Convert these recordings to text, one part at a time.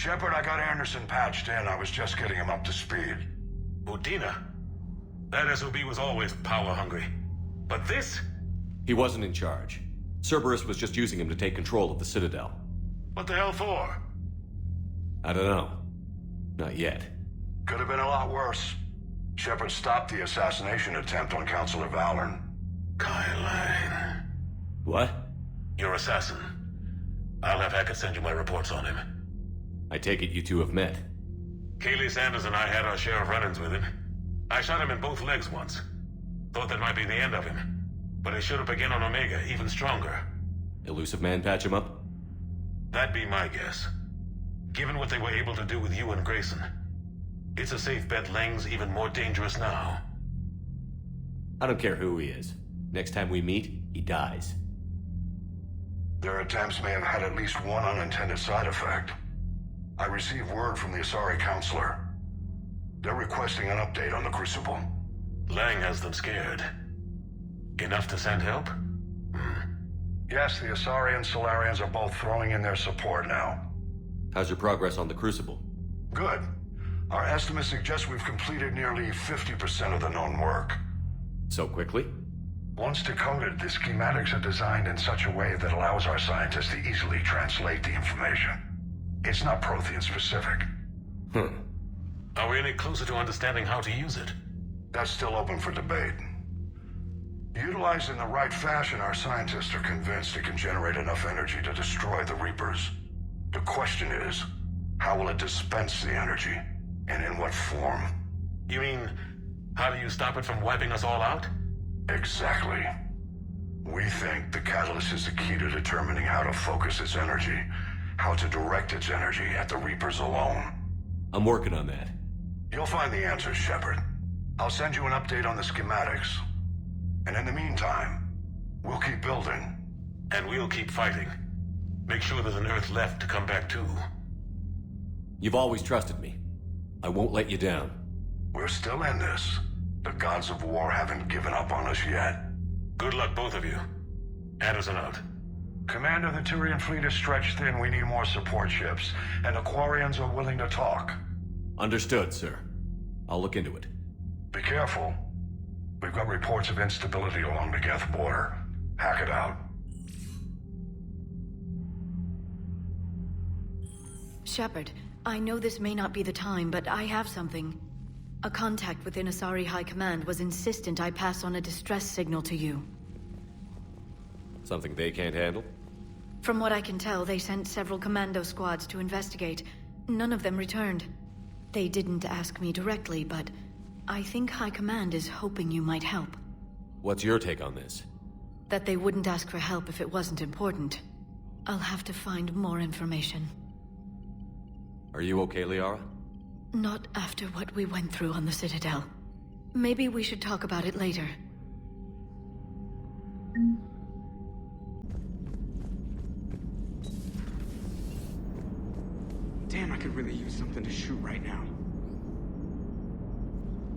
Shepard, I got Anderson patched in. I was just getting him up to speed. Udina? That SOB was always power-hungry. But this? He wasn't in charge. Cerberus was just using him to take control of the Citadel. What the hell for? I don't know. Not yet. Could have been a lot worse. Shepard stopped the assassination attempt on Counselor Valorn. Kai Lang. What? Your assassin. I'll have Hackett send you my reports on him. I take it you two have met. Kaylee Sanders and I had our share of run-ins with him. I shot him in both legs once. Thought that might be the end of him. But he showed up again on Omega, even stronger. Elusive Man patch him up? That'd be my guess. Given what they were able to do with you and Grayson. It's a safe bet Lang's even more dangerous now. I don't care who he is. Next time we meet, he dies. Their attempts may have had at least one unintended side effect. I received word from the Asari Counselor. They're requesting an update on the Crucible. Lang has them scared. Enough to send help? Yes, the Asari and Solarians are both throwing in their support now. How's your progress on the Crucible? Good. Our estimates suggest we've completed nearly 50% of the known work. So quickly? Once decoded, the schematics are designed in such a way that allows our scientists to easily translate the information. It's not Prothean specific. Are we any closer to understanding how to use it? That's still open for debate. Utilized in the right fashion, our scientists are convinced it can generate enough energy to destroy the Reapers. The question is, how will it dispense the energy? And in what form? You mean, how do you stop it from wiping us all out? Exactly. We think the catalyst is the key to determining how to focus its energy, how to direct its energy at the Reapers alone. I'm working on that. You'll find the answers, Shepard. I'll send you an update on the schematics. And in the meantime, we'll keep building. And we'll keep fighting. Make sure there's an Earth left to come back to. You've always trusted me. I won't let you down. We're still in this. The gods of war haven't given up on us yet. Good luck, both of you. Anderson out. Commander, the Turian fleet is stretched thin. We need more support ships. And the Quarians are willing to talk. Understood, sir. I'll look into it. Be careful. We've got reports of instability along the Geth border. Hack it out. Shepard, I know this may not be the time, but I have something. A contact within Asari High Command was insistent I pass on a distress signal to you. Something they can't handle? From what I can tell, they sent several commando squads to investigate. None of them returned. They didn't ask me directly, but I think High Command is hoping you might help. What's your take on this? That they wouldn't ask for help if it wasn't important. I'll have to find more information. Are you okay, Liara? Not after what we went through on the Citadel. Maybe we should talk about it later. Damn, I could really use something to shoot right now.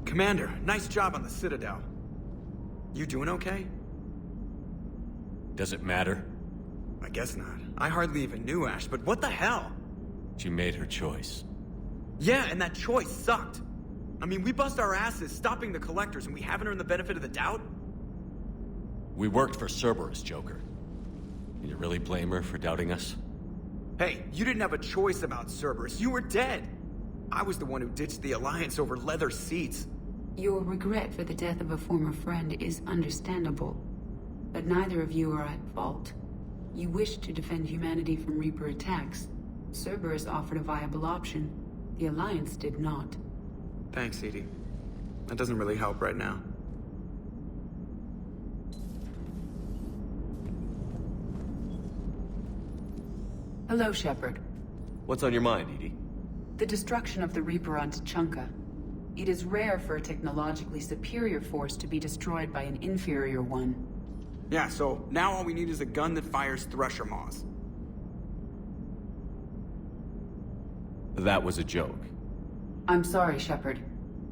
Commander, nice job on the Citadel. You doing okay? Does it matter? I guess not. I hardly even knew Ash, but what the hell? She made her choice. Yeah, and that choice sucked. I mean, we bust our asses stopping the Collectors and we haven't earned the benefit of the doubt? We worked for Cerberus, Joker. Can you really blame her for doubting us? Hey, you didn't have a choice about Cerberus. You were dead. I was the one who ditched the Alliance over leather seats. Your regret for the death of a former friend is understandable, but neither of you are at fault. You wished to defend humanity from Reaper attacks. Cerberus offered a viable option. The Alliance did not. Thanks, Edie. That doesn't really help right now. Hello, Shepard. What's on your mind, Edie? The destruction of the Reaper on Tuchanka. It is rare for a technologically superior force to be destroyed by an inferior one. Yeah, so now all we need is a gun that fires Thresher Maws. That was a joke. I'm sorry, Shepard.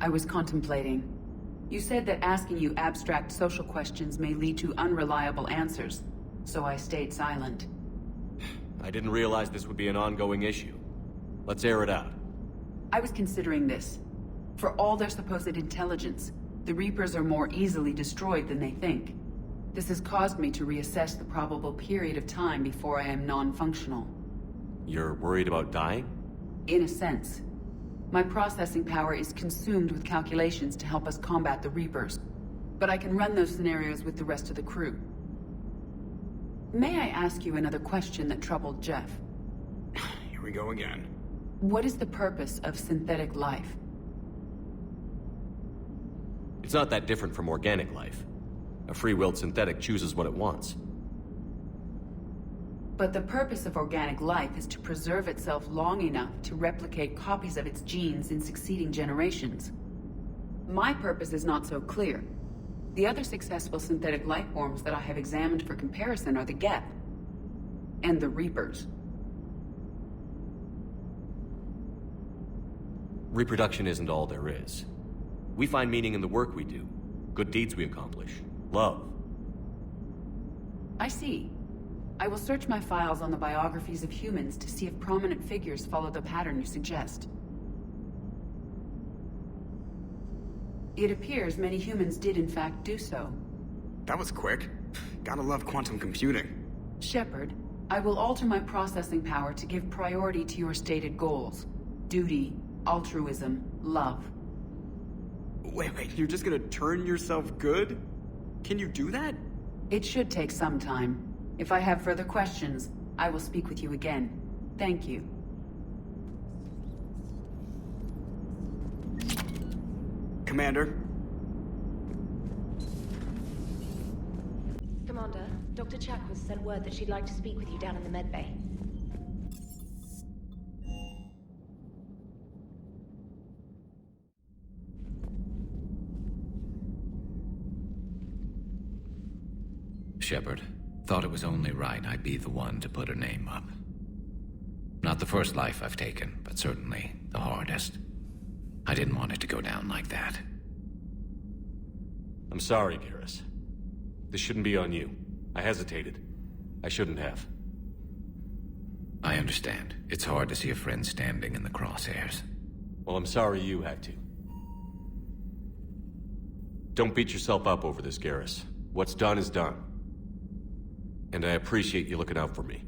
I was contemplating. You said that asking you abstract social questions may lead to unreliable answers, so I stayed silent. I didn't realize this would be an ongoing issue. Let's air it out. I was considering this. For all their supposed intelligence, the Reapers are more easily destroyed than they think. This has caused me to reassess the probable period of time before I am non-functional. You're worried about dying? In a sense. My processing power is consumed with calculations to help us combat the Reapers. But I can run those scenarios with the rest of the crew. May I ask you another question that troubled Jeff? Here we go again. What is the purpose of synthetic life? It's not that different from organic life. A free-willed synthetic chooses what it wants. But the purpose of organic life is to preserve itself long enough to replicate copies of its genes in succeeding generations. My purpose is not so clear. The other successful synthetic life forms that I have examined for comparison are the Geth and the Reapers. Reproduction isn't all there is. We find meaning in the work we do, good deeds we accomplish, love. I see. I will search my files on the biographies of humans to see if prominent figures follow the pattern you suggest. It appears many humans did in fact do so. That was quick. Gotta love quantum computing. Shepard, I will alter my processing power to give priority to your stated goals. Duty, altruism, love. Wait, you're just gonna turn yourself good? Can you do that? It should take some time. If I have further questions, I will speak with you again. Thank you. Commander? Commander, Dr. Chakwas sent word that she'd like to speak with you down in the med bay. Shepard, thought it was only right I'd be the one to put her name up. Not the first life I've taken, but certainly the hardest. I didn't want it to go down like that. I'm sorry, Garrus. This shouldn't be on you. I hesitated. I shouldn't have. I understand. It's hard to see a friend standing in the crosshairs. Well, I'm sorry you had to. Don't beat yourself up over this, Garrus. What's done is done. And I appreciate you looking out for me.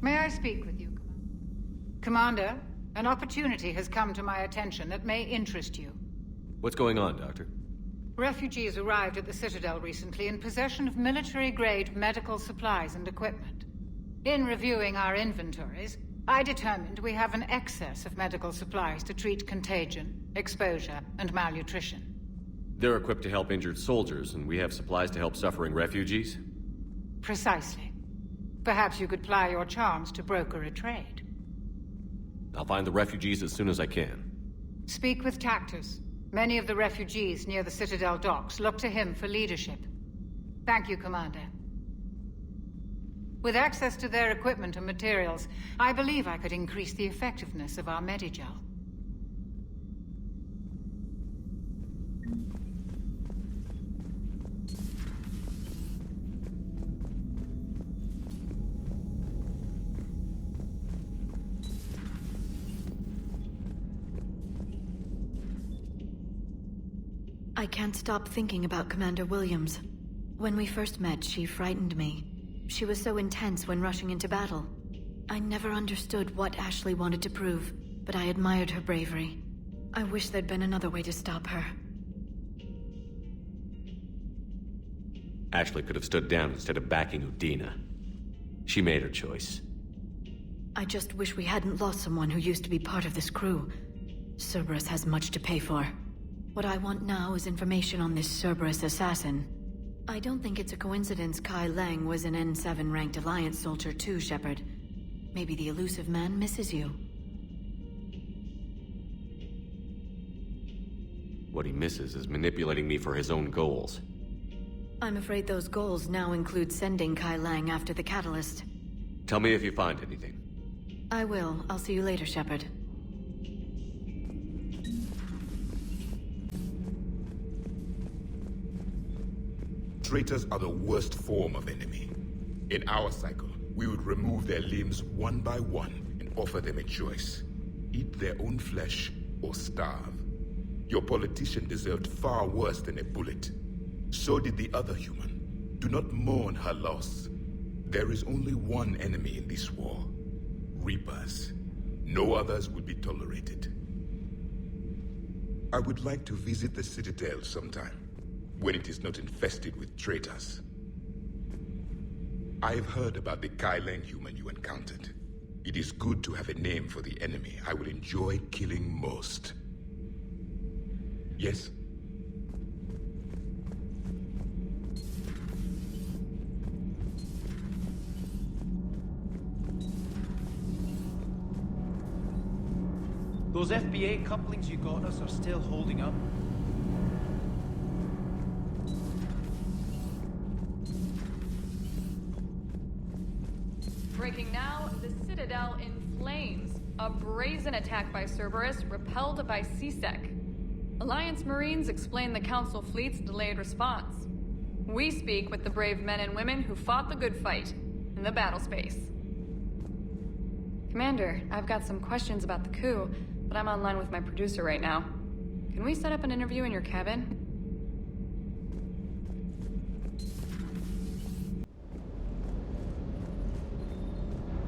May I speak with you, Commander? An opportunity has come to my attention that may interest you. What's going on, Doctor? Refugees arrived at the Citadel recently in possession of military-grade medical supplies and equipment. In reviewing our inventories, I determined we have an excess of medical supplies to treat contagion, exposure, and malnutrition. They're equipped to help injured soldiers, and we have supplies to help suffering refugees? Precisely. Perhaps you could ply your charms to broker a trade. I'll find the refugees as soon as I can. Speak with Tactus. Many of the refugees near the Citadel docks look to him for leadership. Thank you, Commander. With access to their equipment and materials, I believe I could increase the effectiveness of our Medigel. I can't stop thinking about Commander Williams. When we first met, she frightened me. She was so intense when rushing into battle. I never understood what Ashley wanted to prove, but I admired her bravery. I wish there'd been another way to stop her. Ashley could have stood down instead of backing Udina. She made her choice. I just wish we hadn't lost someone who used to be part of this crew. Cerberus has much to pay for. What I want now is information on this Cerberus assassin. I don't think it's a coincidence Kai Lang was an N7 ranked Alliance soldier too, Shepard. Maybe the elusive man misses you. What he misses is manipulating me for his own goals. I'm afraid those goals now include sending Kai Lang after the catalyst. Tell me if you find anything. I will. I'll see you later, Shepard. Traitors are the worst form of enemy. In our cycle, we would remove their limbs one by one and offer them a choice. Eat their own flesh or starve. Your politician deserved far worse than a bullet. So did the other human. Do not mourn her loss. There is only one enemy in this war. Reapers. No others will be tolerated. I would like to visit the Citadel sometime, when it is not infested with traitors. I have heard about the Kai Lang human you encountered. It is good to have a name for the enemy I will enjoy killing most. Yes? Those FBA couplings you got us are still holding up. Breaking now, the Citadel in flames. A brazen attack by Cerberus, repelled by CSEC. Alliance Marines explain the Council fleet's delayed response. We speak with the brave men and women who fought the good fight in the battle space. Commander, I've got some questions about the coup, but I'm online with my producer right now. Can we set up an interview in your cabin?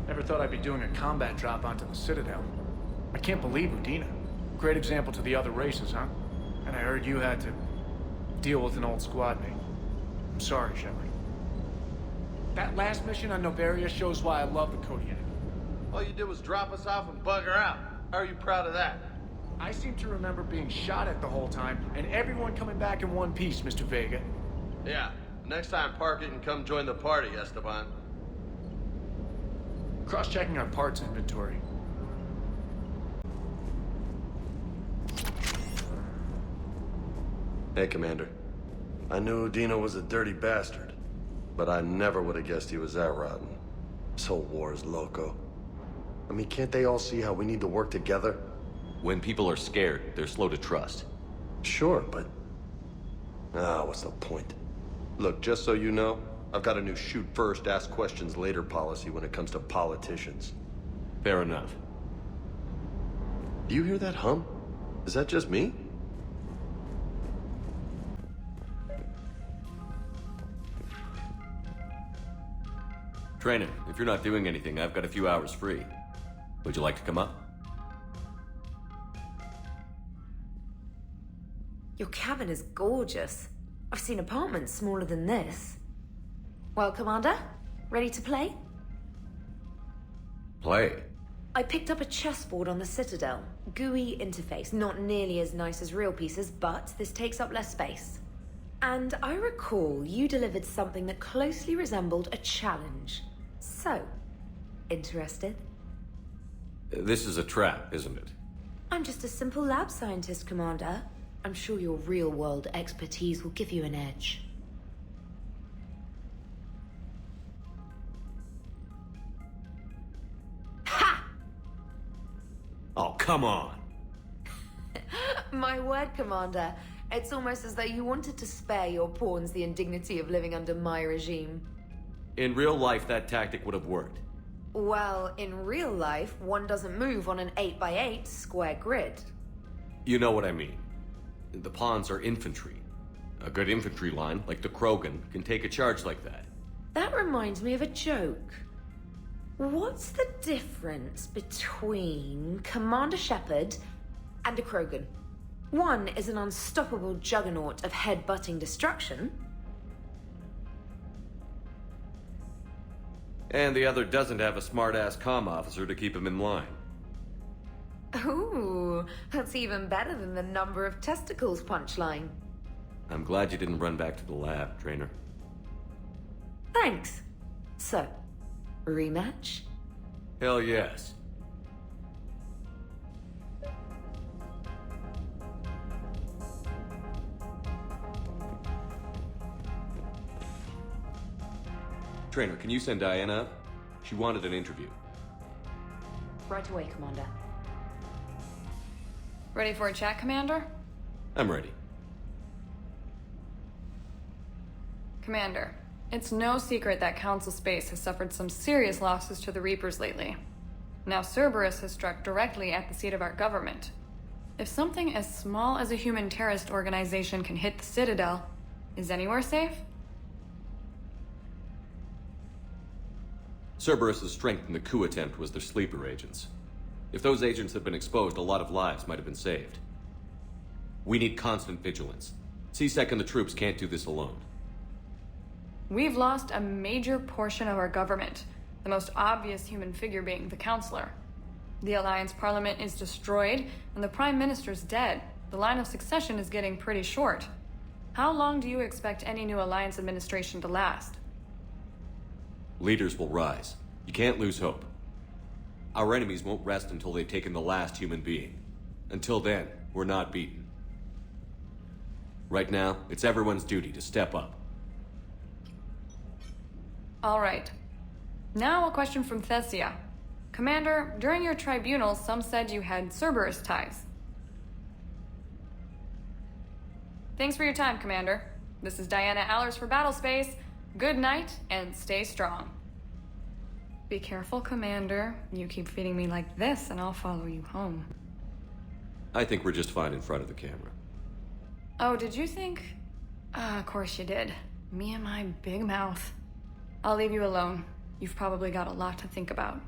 Never thought I'd be doing a combat drop onto the Citadel. I can't believe Udina. Great example to the other races, huh? And I heard you had to deal with an old squad mate. I'm sorry, Shepard. That last mission on Noveria shows why I love the Kodiak. All you did was drop us off and bugger out. How are you proud of that? I seem to remember being shot at the whole time, and everyone coming back in one piece, Mr. Vega. Yeah, next time park it and come join the party, Esteban. Cross-checking our parts inventory. Hey, Commander. I knew Udina was a dirty bastard, but I never would have guessed he was that rotten. This whole war is loco. I mean, can't they all see how we need to work together? When people are scared, they're slow to trust. Sure, but... what's the point? Look, just so you know, I've got a new shoot first, ask questions later policy when it comes to politicians. Fair enough. Do you hear that hum? Is that just me? Trainer, if you're not doing anything, I've got a few hours free. Would you like to come up? Your cabin is gorgeous. I've seen apartments smaller than this. Well, Commander, ready to play? Play? I picked up a chessboard on the Citadel. GUI interface, not nearly as nice as real pieces, but this takes up less space. And I recall you delivered something that closely resembled a challenge. So, interested? This is a trap, isn't it? I'm just a simple lab scientist, Commander. I'm sure your real-world expertise will give you an edge. Ha! Oh, come on! My word, Commander. It's almost as though you wanted to spare your pawns the indignity of living under my regime. In real life, that tactic would have worked. Well, in real life, one doesn't move on an 8x8 square grid. You know what I mean. The pawns are infantry. A good infantry line, like the Krogan, can take a charge like that. That reminds me of a joke. What's the difference between Commander Shepard and a Krogan? One is an unstoppable juggernaut of head-butting destruction. And the other doesn't have a smart-ass comm officer to keep him in line. Ooh, that's even better than the number of testicles punchline. I'm glad you didn't run back to the lab, Trainer. Thanks. So, rematch? Hell yes. Trainer, can you send Diana up? She wanted an interview. Right away, Commander. Ready for a chat, Commander? I'm ready. Commander, it's no secret that Council Space has suffered some serious losses to the Reapers lately. Now Cerberus has struck directly at the seat of our government. If something as small as a human terrorist organization can hit the Citadel, is anywhere safe? Cerberus's strength in the coup attempt was their sleeper agents. If those agents had been exposed, a lot of lives might have been saved. We need constant vigilance. C-Sec and the troops can't do this alone. We've lost a major portion of our government, the most obvious human figure being the Counselor. The Alliance Parliament is destroyed, and the Prime Minister's dead. The line of succession is getting pretty short. How long do you expect any new Alliance administration to last? Leaders will rise. You can't lose hope. Our enemies won't rest until they've taken the last human being. Until then, we're not beaten. Right now, it's everyone's duty to step up. All right. Now a question from Thessia. Commander, during your tribunal, some said you had Cerberus ties. Thanks for your time, Commander. This is Diana Allers for Battlespace. Good night, and stay strong. Be careful, Commander. You keep feeding me like this, and I'll follow you home. I think we're just fine in front of the camera. Oh, did you think? Of course you did. Me and my big mouth. I'll leave you alone. You've probably got a lot to think about.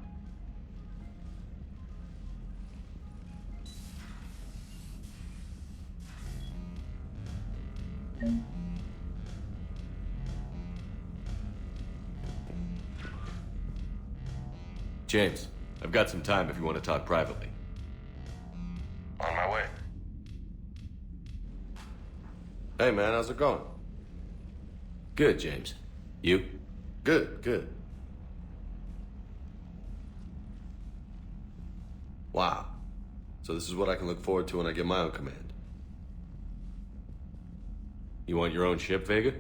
James, I've got some time if you want to talk privately. On my way. Hey man, how's it going? Good, James. You? Good. Wow. So this is what I can look forward to when I get my own command. You want your own ship, Vega?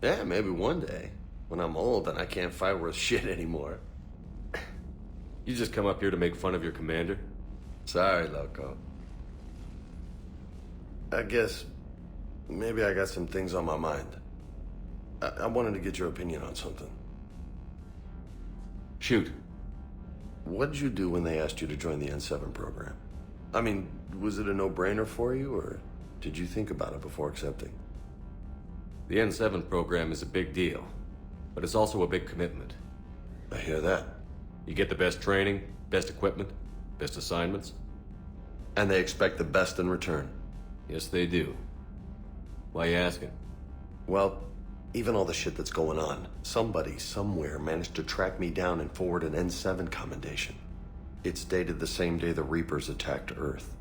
Yeah, maybe one day. When I'm old and I can't fight worth shit anymore. You just come up here to make fun of your commander? Sorry, Loco. I guess maybe I got some things on my mind. I wanted to get your opinion on something. Shoot. What did you do when they asked you to join the N7 program? I mean, was it a no-brainer for you, or did you think about it before accepting? The N7 program is a big deal, but it's also a big commitment. I hear that. You get the best training, best equipment, best assignments. And they expect the best in return. Yes, they do. Why you asking? Well, even all the shit that's going on, somebody somewhere managed to track me down and forward an N7 commendation. It's dated the same day the Reapers attacked Earth.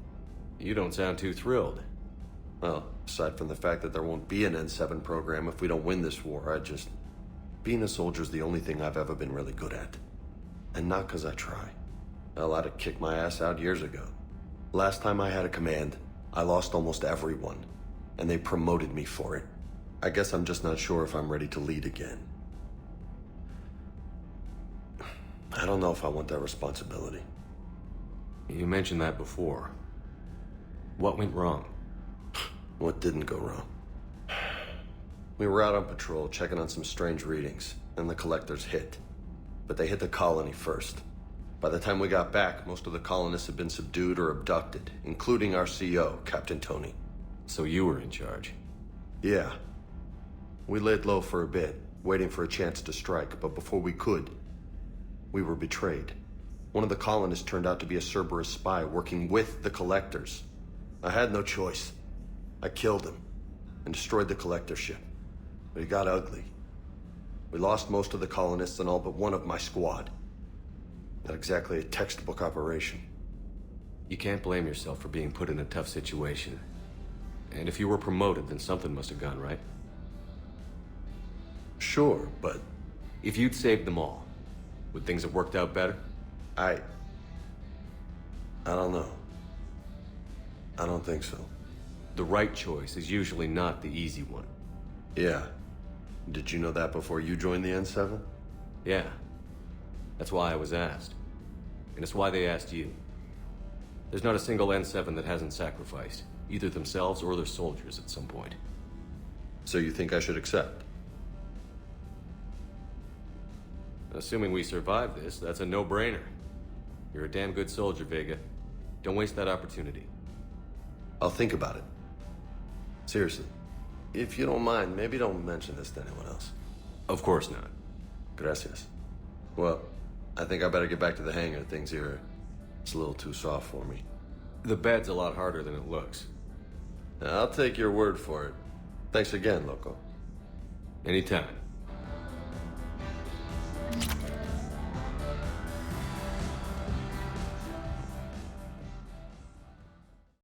You don't sound too thrilled. Well, aside from the fact that there won't be an N7 program if we don't win this war, being a soldier's the only thing I've ever been really good at. And not because I try. Hell, I'd have kicked my ass out years ago. Last time I had a command, I lost almost everyone, and they promoted me for it. I guess I'm just not sure if I'm ready to lead again. I don't know if I want that responsibility. You mentioned that before. What went wrong? What didn't go wrong? We were out on patrol, checking on some strange readings, and the collectors hit. But they hit the colony first. By the time we got back, most of the colonists had been subdued or abducted, including our CO, Captain Tony. So you were in charge? Yeah. We laid low for a bit, waiting for a chance to strike, but before we could, we were betrayed. One of the colonists turned out to be a Cerberus spy working with the collectors. I had no choice. I killed him and destroyed the collector ship. But it got ugly. We lost most of the colonists and all but one of my squad. Not exactly a textbook operation. You can't blame yourself for being put in a tough situation. And if you were promoted, then something must have gone right. Sure, but... If you'd saved them all, would things have worked out better? I don't know. I don't think so. The right choice is usually not the easy one. Yeah. Did you know that before you joined the N7? Yeah. That's why I was asked. And it's why they asked you. There's not a single N7 that hasn't sacrificed, either themselves or their soldiers at some point. So you think I should accept? Assuming we survive this, that's a no-brainer. You're a damn good soldier, Vega. Don't waste that opportunity. I'll think about it. Seriously. If you don't mind, maybe don't mention this to anyone else. Of course not. Gracias. Well, I think I better get back to the hangar. Things here, it's a little too soft for me. The bed's a lot harder than it looks. I'll take your word for it. Thanks again, Loco. Anytime.